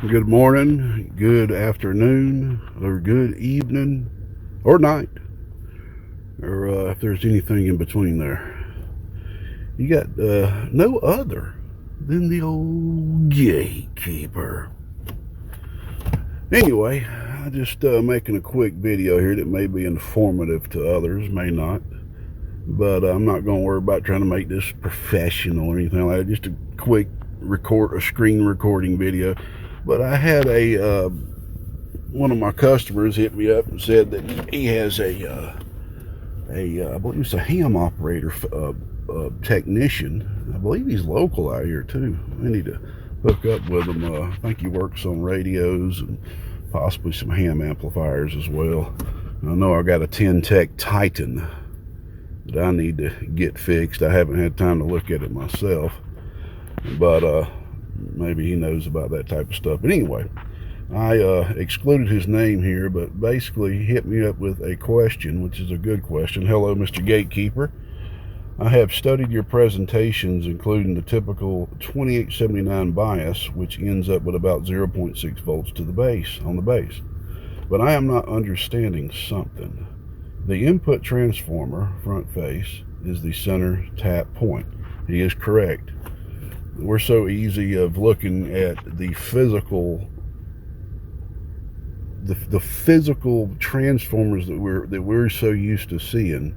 Good morning, good afternoon, or good evening, or night, or if there's anything in between there. You got no other than the old Gatekeeper. Anyway, I'm just making a quick video here that may be informative to others, may not. But I'm not going to worry about trying to make this professional or anything like that. Just a quick screen recording video. But I had one of my customers hit me up and said that he has I believe it's a ham operator technician. I believe he's local out here too. I need to hook up with him. I think he works on radios and possibly some ham amplifiers as well. I know I got a 10 Tech Titan that I need to get fixed. I haven't had time to look at it myself, but maybe he knows about that type of stuff. But anyway, I excluded his name here, but basically he hit me up with a question, which is a good question. Hello, Mr. Gatekeeper. I have studied your presentations, including the typical 2879 bias, which ends up with about 0.6 volts to the base, on the base. But I am not understanding something. The input transformer, front face, is the center tap point. He is correct. We're so easy of looking at the physical transformers that we're so used to seeing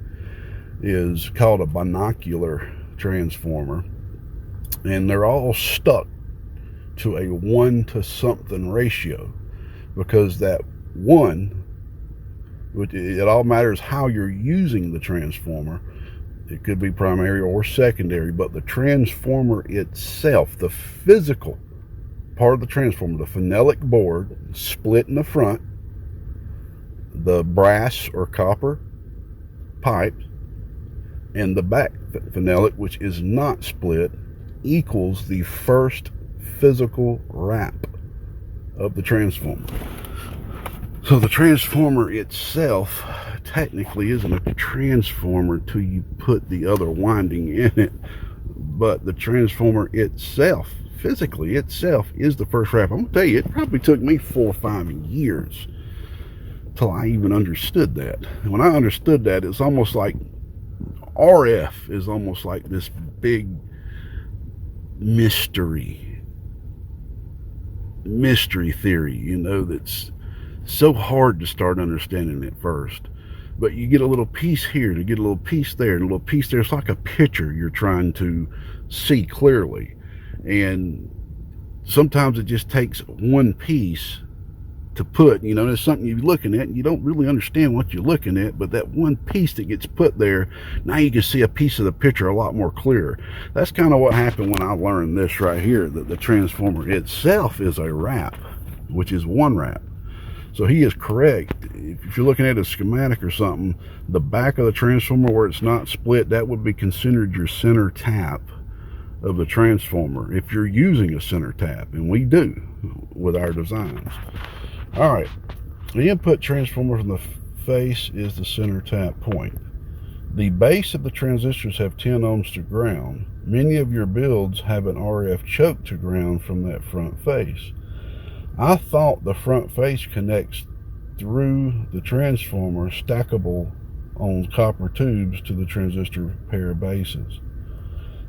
is called a binocular transformer, and they're all stuck to a 1 to something ratio, because that one, it all matters how you're using the transformer. It could be primary or secondary, but the transformer itself, the physical part of the transformer, the phenolic board split in the front, the brass or copper pipe, and the back phenolic, which is not split, equals the first physical wrap of the transformer. So the transformer itself technically isn't a transformer till you put the other winding in it, but the transformer itself, physically itself, is the first wrap. I'm gonna tell you, it probably took me 4 or 5 years till I even understood that. And when I understood that, it's almost like RF is almost like this big mystery theory, you know, that's so hard to start understanding at first. But you get a little piece here, and you get a little piece there, and a little piece there. It's like a picture you're trying to see clearly. And sometimes it just takes one piece to put, you know, there's something you're looking at, and you don't really understand what you're looking at, but that one piece that gets put there, now you can see a piece of the picture a lot more clear. That's kind of what happened when I learned this right here, that the transformer itself is a wrap, which is one wrap. So he is correct. If you're looking at a schematic or something, the back of the transformer where it's not split, that would be considered your center tap of the transformer, if you're using a center tap, and we do with our designs. All right, the input transformer from the face is the center tap point. The base of the transistors have 10 ohms to ground. Many of your builds have an RF choke to ground from that front face. I thought the front face connects through the transformer stackable on copper tubes to the transistor pair bases.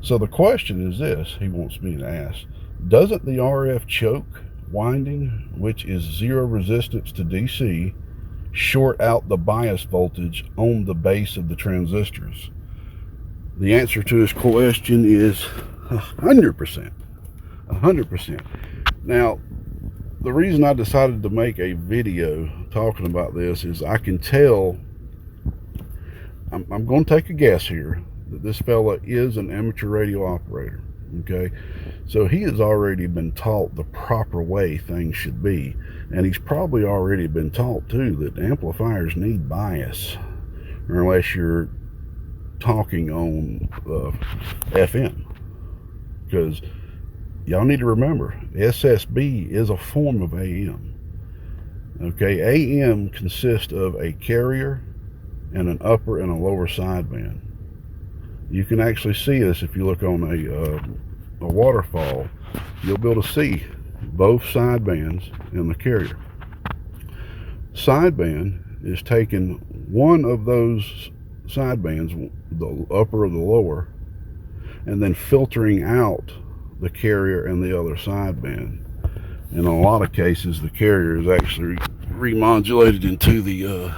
So the question is this, he wants me to ask, doesn't the RF choke winding, which is zero resistance to DC, short out the bias voltage on the base of the transistors? The answer to his question is 100%. 100%. Now, the reason I decided to make a video talking about this is I can tell, I'm going to take a guess here, that this fella is an amateur radio operator, okay? So he has already been taught the proper way things should be, and he's probably already been taught too that amplifiers need bias, unless you're talking on FM, because y'all need to remember, SSB is a form of AM. Okay, AM consists of a carrier and an upper and a lower sideband. You can actually see this if you look on a waterfall. You'll be able to see both sidebands in the carrier. Sideband is taking one of those sidebands, the upper or the lower, and then filtering out the carrier and the other sideband. In a lot of cases, the carrier is actually remodulated into the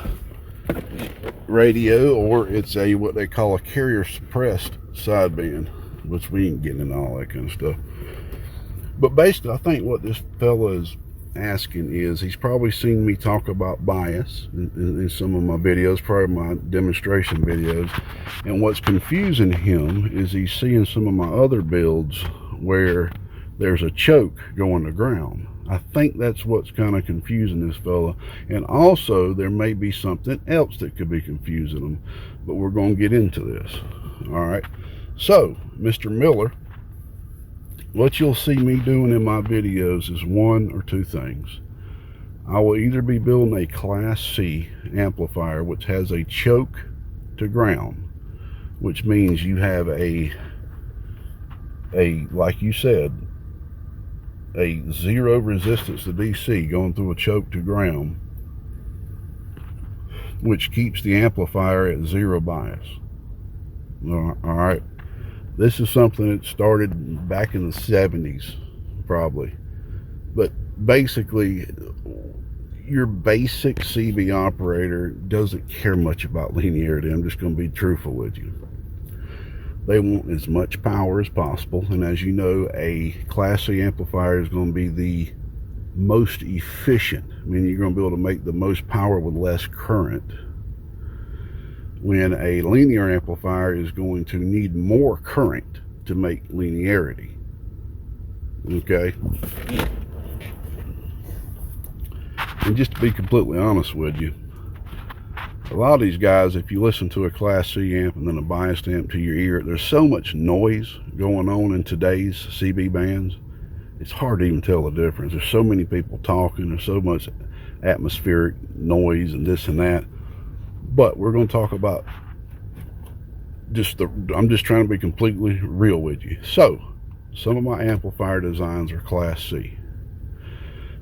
radio, or it's a what they call a carrier suppressed sideband, which we ain't getting into all that kind of stuff. But basically, I think what this fella is asking is, he's probably seen me talk about bias in some of my videos, probably my demonstration videos, and what's confusing him is he's seeing some of my other builds where there's a choke going to ground. I think that's what's kind of confusing this fella, and also there may be something else that could be confusing him, but we're going to get into this. All right, so Mr. Miller, what you'll see me doing in my videos is one or two things. I will either be building a Class C amplifier, which has a choke to ground, which means you have a like you said, a zero resistance to DC going through a choke to ground, which keeps the amplifier at zero bias. All right. This is something that started back in the 70s, probably. But basically, your basic CB operator doesn't care much about linearity. I'm just going to be truthful with you. They want as much power as possible. And as you know, a Class C amplifier is going to be the most efficient. I mean, you're going to be able to make the most power with less current, when a linear amplifier is going to need more current to make linearity. Okay? And just to be completely honest with you, a lot of these guys, if you listen to a Class C amp and then a biased amp to your ear, there's so much noise going on in today's CB bands, it's hard to even tell the difference. There's so many people talking, there's so much atmospheric noise and this and that. But we're going to talk about I'm just trying to be completely real with you. So, some of my amplifier designs are Class C,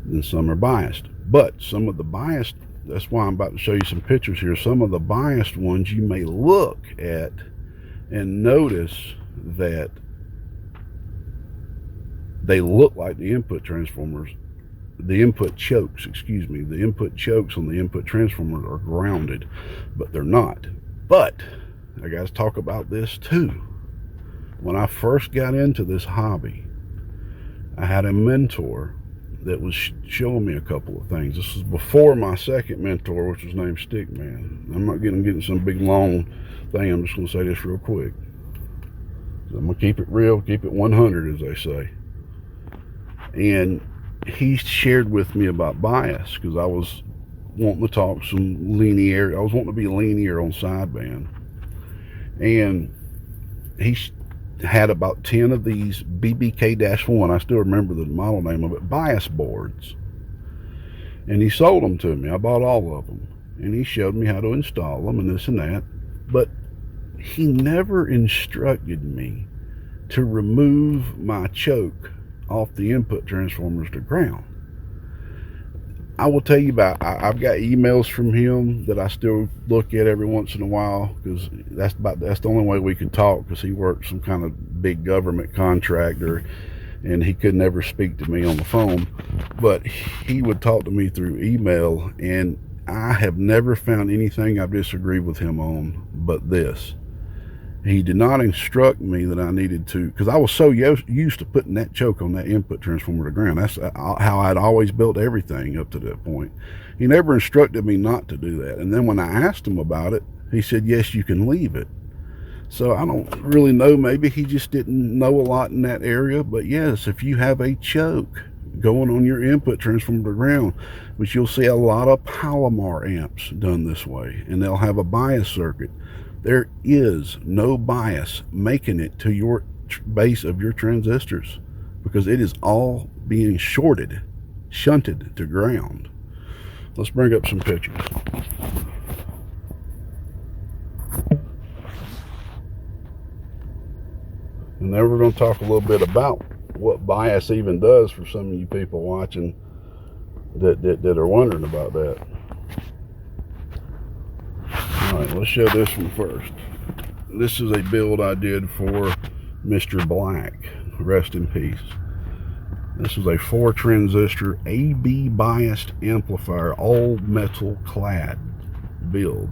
and some are biased. But some of the biased, that's why I'm about to show you some pictures here. Some of the biased ones you may look at and notice that they look like the input transformers, the input chokes, excuse me, the input chokes on the input transformers are grounded, but they're not. But I got to talk about this too. When I first got into this hobby, I had a mentor that was showing me a couple of things. This was before my second mentor, which was named Stickman. I'm not getting some big long thing. I'm just going to say this real quick. I'm going to keep it real, keep it 100, as they say. And he shared with me about bias, because I was wanting to talk some linear. I was wanting to be linear on sideband. And he had about 10 of these BBK-1, I still remember the model name of it, bias boards. And he sold them to me. I bought all of them. And he showed me how to install them and this and that. But he never instructed me to remove my choke off the input transformers to ground. I will tell you about, I've got emails from him that I still look at every once in a while, because that's the only way we could talk, because he worked some kind of big government contractor and he could never speak to me on the phone, but he would talk to me through email, and I have never found anything I've disagreed with him on but this. He did not instruct me that I needed to, because I was so used to putting that choke on that input transformer to ground. That's how I'd always built everything up to that point. He never instructed me not to do that. And then when I asked him about it, he said, yes, you can leave it. So I don't really know. Maybe he just didn't know a lot in that area. But yes, if you have a choke going on your input transformer to ground, which you'll see a lot of Palomar amps done this way, and they'll have a bias circuit. There is no bias making it to your base of your transistors, because it is all being shunted to ground. Let's bring up some pictures. And then we're going to talk a little bit about what bias even does for some of you people watching that are wondering about that. All right, let's show this one first. This is a build I did for Mr. Black, rest in peace. This is a 4 transistor AB biased amplifier, all metal clad build,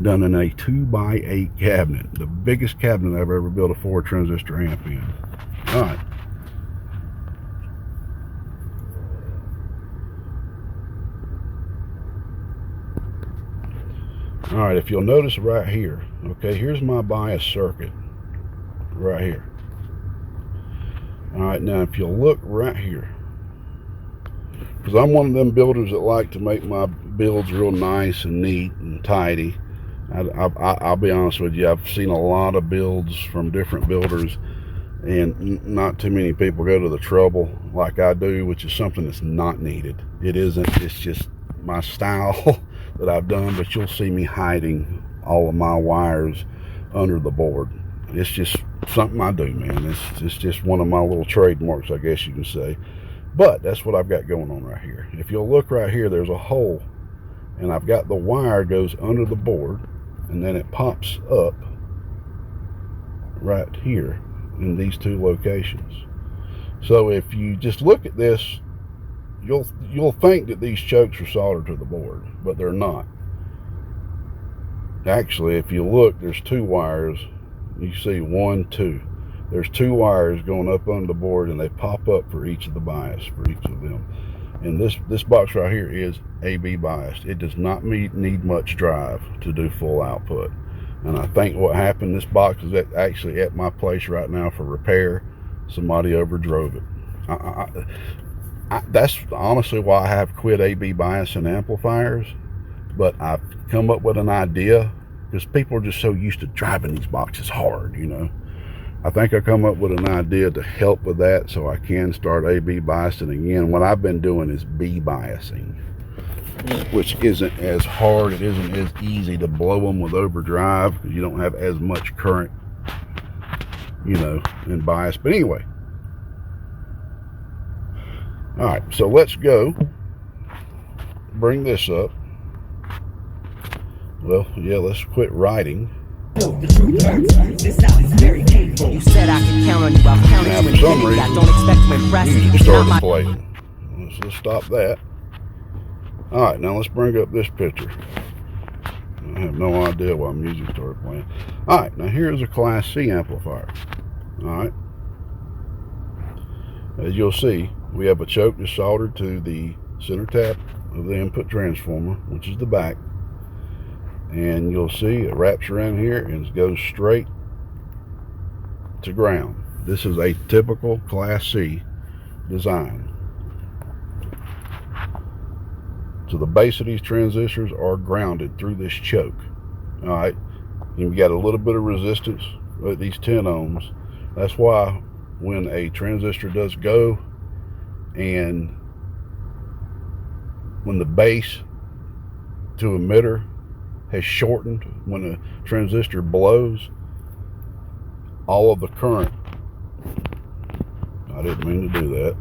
done in a 2x8 cabinet, the biggest cabinet I've ever built a 4 transistor amp in. All right. All right, if you'll notice right here, okay, here's my bias circuit right here. All right, now if you'll look right here, because I'm one of them builders that like to make my builds real nice and neat and tidy. I'll be honest with you, I've seen a lot of builds from different builders, and not too many people go to the trouble like I do, which is something that's not needed. It isn't, it's just my style that I've done, but you'll see me hiding all of my wires under the board. It's just something I do, man. It's just one of my little trademarks, I guess you can say. But that's what I've got going on right here. If you'll look right here, there's a hole, and I've got the wire goes under the board, and then it pops up right here in these 2 locations. So if you just look at this, you'll think that these chokes are soldered to the board, but they're not. Actually, if you look, there's 2 wires. You see 1, 2. There's 2 wires going up on the board, and they pop up for each of the bias, for each of them. And this box right here is AB biased. It does not need much drive to do full output. And I think what happened, this box is actually at my place right now for repair. Somebody overdrove it. That's honestly why I have quit AB bias and amplifiers. But I've come up with an idea, because people are just so used to driving these boxes hard, you know. I think I come up with an idea to help with that, so I can start AB biasing again. What I've been doing is B biasing, which isn't as hard. It isn't as easy to blow them with overdrive, because you don't have as much current, you know, in bias. But anyway, all right, so let's go bring this up. Well, yeah, let's quit writing. This sounds very painful. You said I could count on you. I'll count on you infinity. I don't expect to impress you. Music started playing. Let's stop that. All right, now let's bring up this picture. I have no idea why music started playing. All right, now here's a Class C amplifier. All right. As you'll see, we have a choke that's soldered to the center tap of the input transformer, which is the back. And you'll see it wraps around here and goes straight to ground. This is a typical Class C design. So the base of these transistors are grounded through this choke. All right, you've got a little bit of resistance with these 10 ohms. That's why when a transistor does go, and when the base to emitter has shortened, when a transistor blows, all of the current, I didn't mean to do that,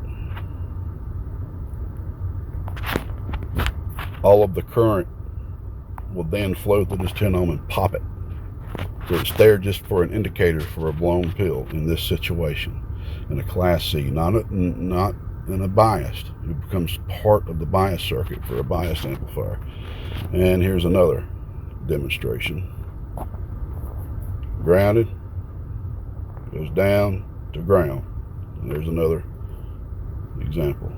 all of the current will then flow through this 10 ohm and pop it. So it's there just for an indicator for a blown pill in this situation, in a Class C, not in a biased. It becomes part of the bias circuit for a biased amplifier. And here's another demonstration. Grounded, goes down to ground. And there's another example.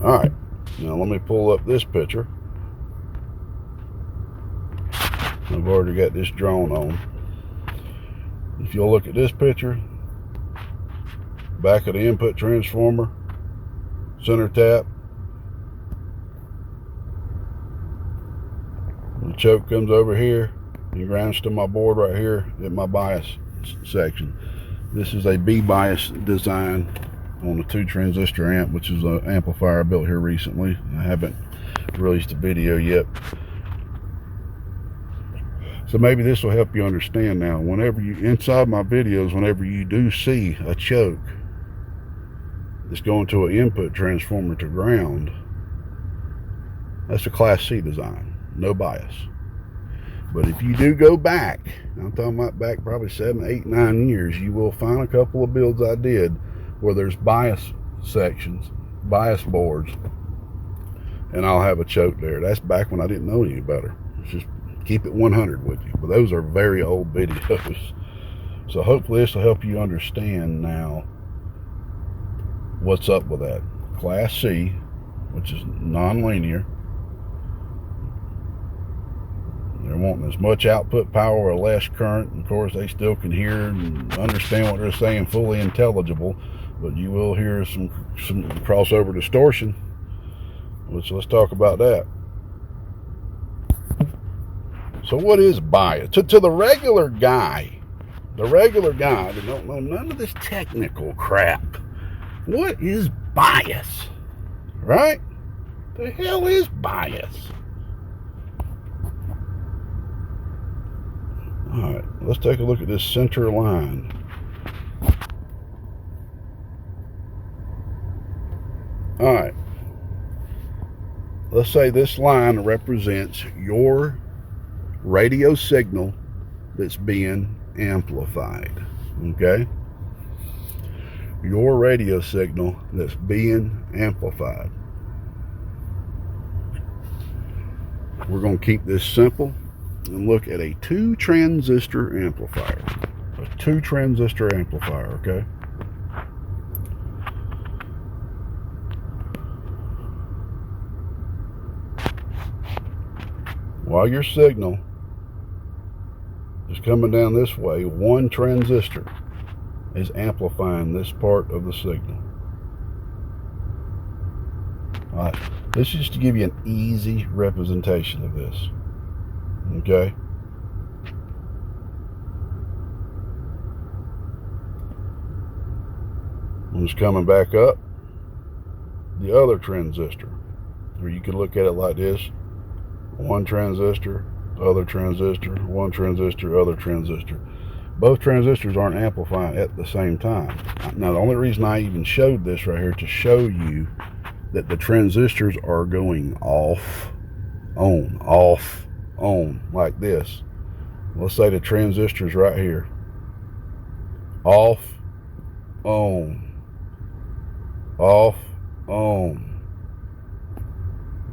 All right, now let me pull up this picture. I've already got this drawn on. If you'll look at this picture, back of the input transformer, center tap, the choke comes over here and grounds to my board right here in my bias section. This is a B bias design on a 2 transistor amp, which is an amplifier I built here recently. I haven't released a video yet. So maybe this will help you understand now. Whenever you, inside my videos, whenever you do see a choke that's going to an input transformer to ground, that's a Class C design, no bias. But if you do go back, I'm talking about back probably 7, 8, 9 years, you will find a couple of builds I did where there's bias sections, bias boards, and I'll have a choke there. That's back when I didn't know any better. It's just keep it 100 with you. But those are very old videos. So hopefully this will help you understand now what's up with that. Class C, which is non-linear. They're wanting as much output power or less current. Of course, they still can hear and understand what they're saying, fully intelligible, but you will hear some crossover distortion, which let's talk about that. So what is bias? To the regular guy that don't know none of this technical crap, what is bias? Right? The hell is bias? Alright, let's take a look at this center line. Alright, let's say this line represents your radio signal that's being amplified. Okay? Your radio signal that's being amplified. We're going to keep this simple and look at a 2-transistor amplifier. A 2-transistor amplifier, okay? While your signal is coming down this way, 1 transistor is amplifying this part of the signal. All right, this is just to give you an easy representation of this. Okay? I'm just coming back up the other transistor, or you could look at it like this: 1 transistor, other transistor, 1 transistor, other transistor. Both transistors aren't amplifying at the same time. Now, the only reason I even showed this right here to show you that the transistors are going off, on, like this. Let's say the transistor's right here. Off, on,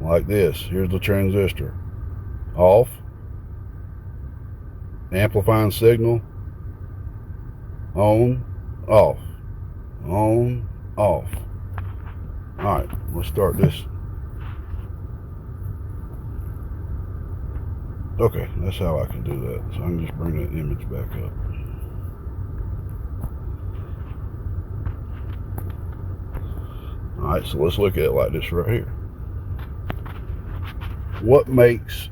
like this. Here's the transistor. Off, amplifying signal, on, off, on, off. Alright, let's start this. Okay, that's how I can do that. So I can just bring that image back up. Alright, so let's look at it like this right here. What makes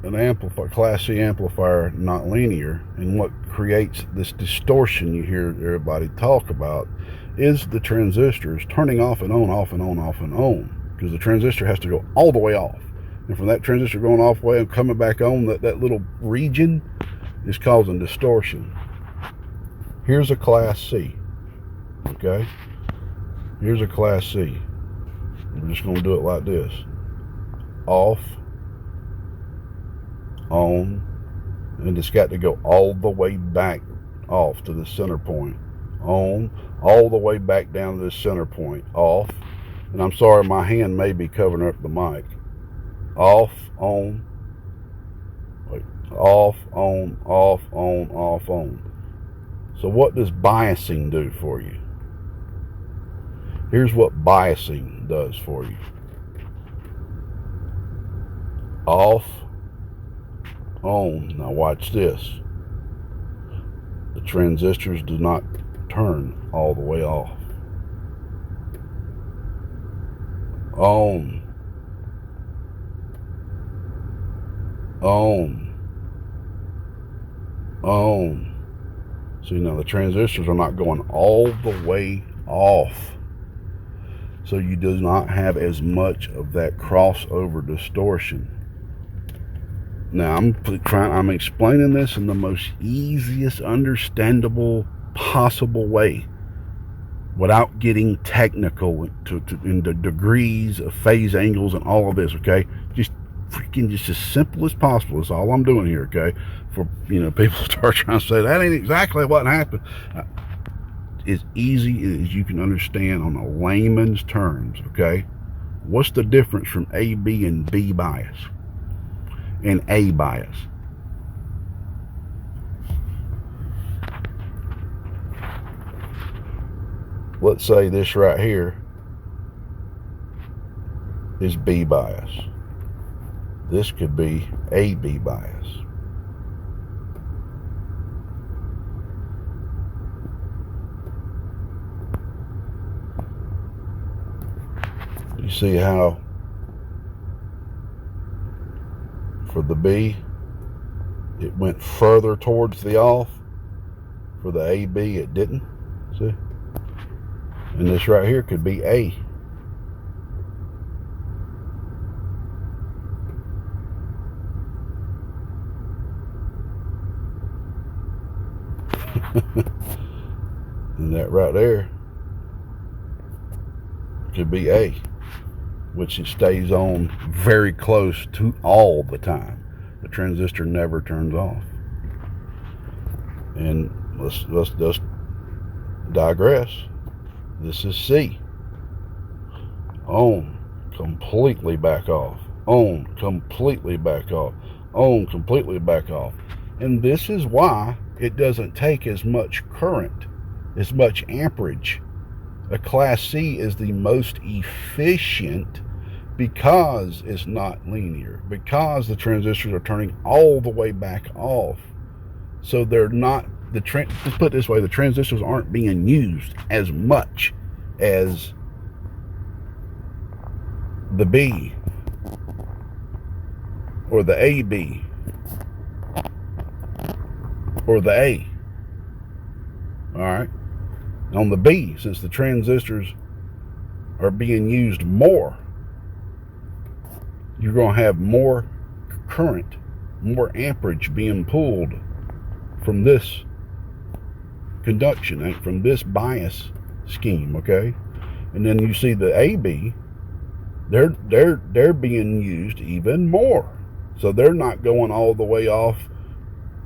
an amplifier, Class C amplifier, not linear, and what creates this distortion you hear everybody talk about is the transistors turning off and on, off and on, off and on. Because the transistor has to go all the way off. And from that transistor going off way and coming back on, that little region is causing distortion. Here's a Class C. Okay? Here's a Class C. We're just going to do it like this. Off, on, and it's got to go all the way back off to the center point. On, all the way back down to the center point. Off, and I'm sorry, my hand may be covering up the mic. Off, on, wait, off, on, off, on, off, on. So what does biasing do for you? Here's what biasing does for you. Off, on. Now watch this. The transistors do not turn all the way off. On. See, now the transistors are not going all the way off. So you do not have as much of that crossover distortion. Now I'm explaining this in the most easiest, understandable possible way, without getting technical into degrees of phase angles and all of this. Okay, just as simple as possible. That's all I'm doing here. Okay, for people start trying to say that ain't exactly what happened. As easy as you can understand on a layman's terms. Okay, what's the difference from AB and B bias and A bias? Let's say this right here is B bias. This could be AB bias. You see how for the B it went further towards the off? For the AB it didn't. See? And this right here could be A. And that right there could be A, which it stays on very close to all the time. The transistor never turns off. And let's just digress. This is C. On, completely back off. On, completely back off. On, completely back off. And this is why it doesn't take as much current, as much amperage. A Class C is the most efficient because it's not linear, because the transistors are turning all the way back off. So they're not, let's put it this way, the transistors aren't being used as much as the B or the AB or the A. All right. On the B, since the transistors are being used more, you're going to have more current, more amperage being pulled from this conduction, from this bias scheme, okay? And then you see the AB, they're being used even more. So they're not going all the way off.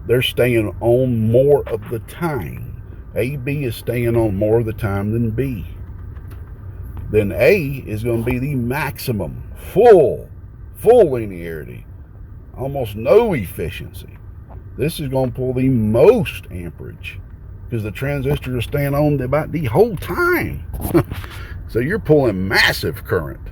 They're staying on more of the time. AB is staying on more of the time than B. Then A is going to be the maximum, full linearity, almost no efficiency. This is going to pull the most amperage because the transistors are staying on about the whole time. So you're pulling massive current.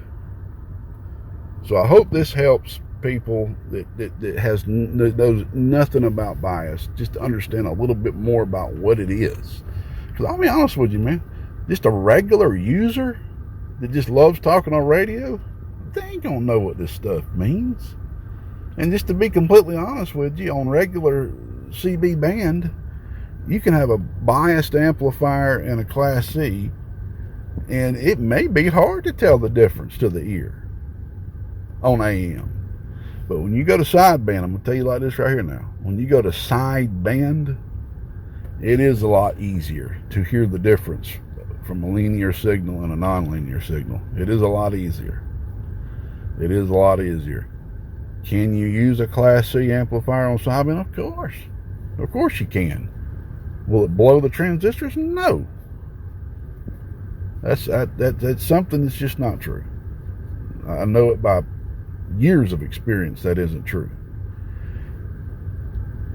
So I hope this helps people that has knows nothing about bias, just to understand a little bit more about what it is. Because I'll be honest with you, man, just a regular user that just loves talking on radio, they ain't gonna know what this stuff means. And just to be completely honest with you, on regular CB band, you can have a biased amplifier and a Class C, and it may be hard to tell the difference to the ear on AM. But when you go to sideband, I'm going to tell you like this right here now. When you go to sideband, it is a lot easier to hear the difference from a linear signal and a nonlinear signal. It is a lot easier. It is a lot easier. Can you use a Class C amplifier on sideband? Of course. Of course you can. Will it blow the transistors? No. That's something that's just not true. I know it by years of experience that isn't true.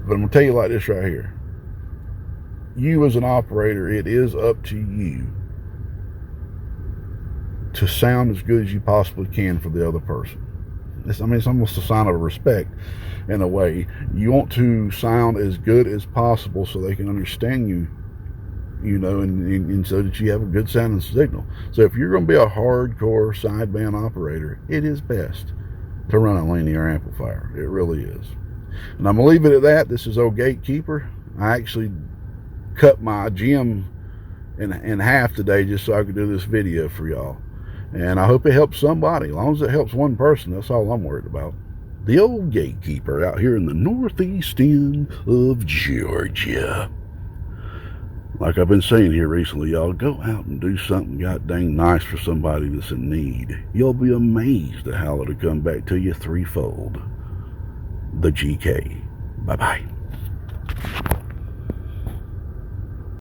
But I'm going to tell you like this right here. You as an operator, it is up to you to sound as good as you possibly can for the other person. It's almost a sign of respect in a way. You want to sound as good as possible so they can understand you, and so that you have a good sounding signal. So if you're going to be a hardcore sideband operator, it is best to run a linear amplifier. It really is. And I'm going to leave it at that. This is old Gatekeeper. I actually cut my gym in half today just so I could do this video for y'all. And I hope it helps somebody. As long as it helps one person, that's all I'm worried about. the old Gatekeeper out here in the northeast end of Georgia. Like I've been saying here recently, y'all, go out and do something god dang nice for somebody that's in need. You'll be amazed at how it'll come back to you threefold. The GK. Bye-bye.